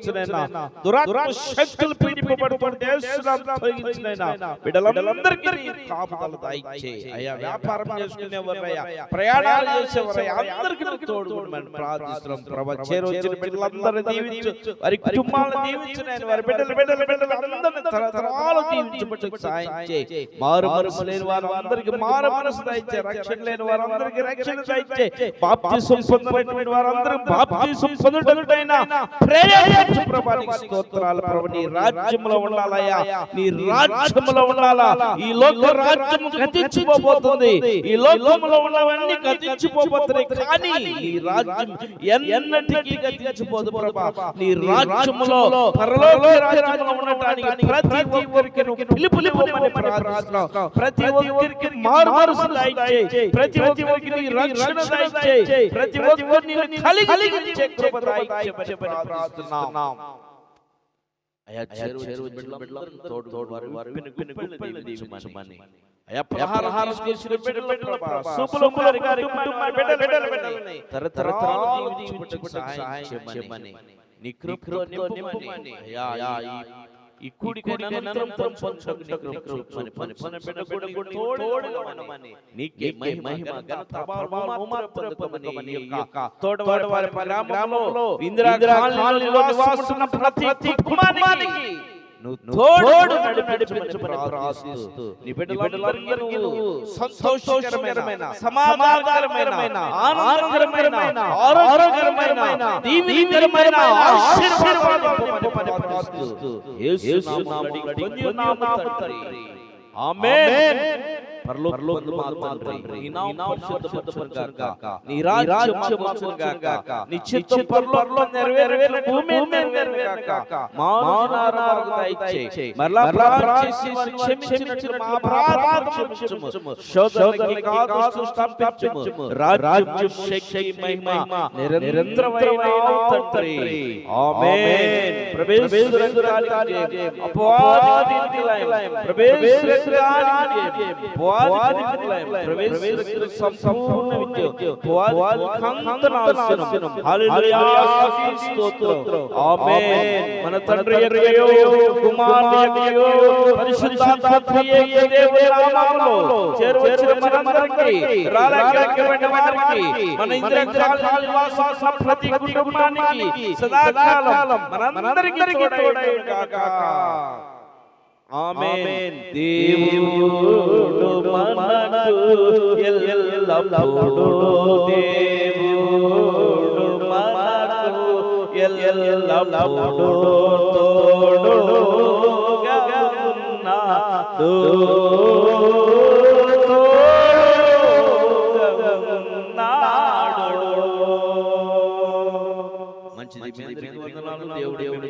తొలగించనైనా, దురాత్మ శక్తులు పీడింపబడుతుంటే తొలగించనైనా, బిడ్డలందరికీ కాపుదల దయచేయి అయ్యా. వ్యాపారం చేసుకునేవారయ్యా, ప్రయాణాలు చేసేవారయ్యా, అందరికీ తోడుకోమని ప్రార్థిస్తున్నాం ప్రభా. చేరొచ్చిన బిడ్డలందరినీ దీవించు, వారి కుటుంబాలను దీవించు నాయన, వారి బిడ్డలు అందరినీ తరతరాలు దీవించబట్టుకు సహాయం చేయి. మారు మనసు లేని వారందరికీ మారు మనసు దయచేయి, రక్షణ లేని వారందరికీ రక్షణ దయచేయి, బాప్తిసం పొందినటువంటి వారందరికీ బాప్తిసం పొందుటకైనా ప్రేరేపించు ప్రభా. నీకు స్తోత్రాలు ప్రభా. నీ రాజ్యంలో ఉండాలయ్యా, నీ రాజ్యంలో ఉండాలా. ఈ లోక రాజ్యం గతించిపోబోతుంది, ఈ లోకంలో ఉన్నవన్నీ గతించిపోబోతున్నాయి, కానీ నీ రాజ్యం ఎన్నటికీ గతించిపోదు ప్రభా. నీ రాజ్యంలో పరలోక రాజ్యంలో ఉండటానికి ప్రతి ఒక్కరికి నువ్వు పిలుపునివ్వమని ప్రార్థిస్తున్నాం. ప్రతి ఒక్కరికి మారు మనసు దయచేయి, ప్రతి ఒక్కరికి నీ రక్షణ దయచేయి, ప్రతి ఒక్కరిని కలిగించే కృప దయచేయమని ప్రార్థిస్తున్నాం అయ్యా. చెరువు బిడ్డలందరూ తోడు వారి గుప్పెలు దీవించమని అయ్యా. ప్రహారం చేసిన బిడ్డలు ప్రభా, సుబ్బులమ్మ గారి బిడ్డలని తరతరాలు దీవించుటకు సహాయం చేయమని, నీ కృపతో నింపమని అయ్యా. ఈ కూడికైన అనంతరం పంచుటకు మన బిడ్డకు తోడుగా ఉండమని, నీకే మహిమ ఘనత ప్రభావాలు పొందుకోమని, నీ యొక్క తోడవారి వారి గ్రామంలో ఇందిరా కాలనీలో నివాసిస్తున్న ప్రతి కుటుంబానికి తోడు నడిపించమని ప్రార్థిస్తూ, నీ బిడ్డలందరికీ నువ్వు సంతోషకరమైన, సమాధానకరమైన, ఆనందకరమైన, ఆరోగ్యకరమైన, దీవెనకరమైన ఆశీర్వాదాలు ప్రార్థిస్తూ యేసు నామములో అడిగి తండ్రి, ఆమేన్. పరలోకమందు మా తండ్రి, నీ నామం పరిశుద్ధపరచబడుగాక, నీ రాజ్యం వచ్చుగాక, నీ చిత్తం పరలోకంలో నెరవేరును, భూమి మీద నెరవేరుగాక. మానవ దయచేయి, మరలా ప్రార్థించి క్షమించినట్లు మా అపరాధములు క్షమించుము, శోధనకి కాదు స్థాపించుము. రాజ్యం, శక్తి, మహిమ నిరంతరమైన తండ్రి, ఆమేన్. ప్రవేశించడానికి అపవాదికి లయం, ప్రవేశించడానికి సంపూర్ణ విజయం, హల్లెలూయా, స్తోత్రం, ఆమేన్. మన తండ్రి యొక్కయో, కుమారుని యొక్కయో, పరిశుద్ధాత్మ యేసు దేవుని నామములో చేరువచ్చిన మనందరికీ, రాలకబడిన వారికి, మన ఇంద్రియాల నివాసమున్న ప్రతి కుటుంబానికి సదాకాలం మనందరికీ తోడైయును గాక. ఆమేన్. దేవుడు మనకు ఎల్లప్పుడూ, దేవుడు మనకు ఎల్లప్పుడూ తోడుగా ఉన్నాడు. మంచిది. దేవుడు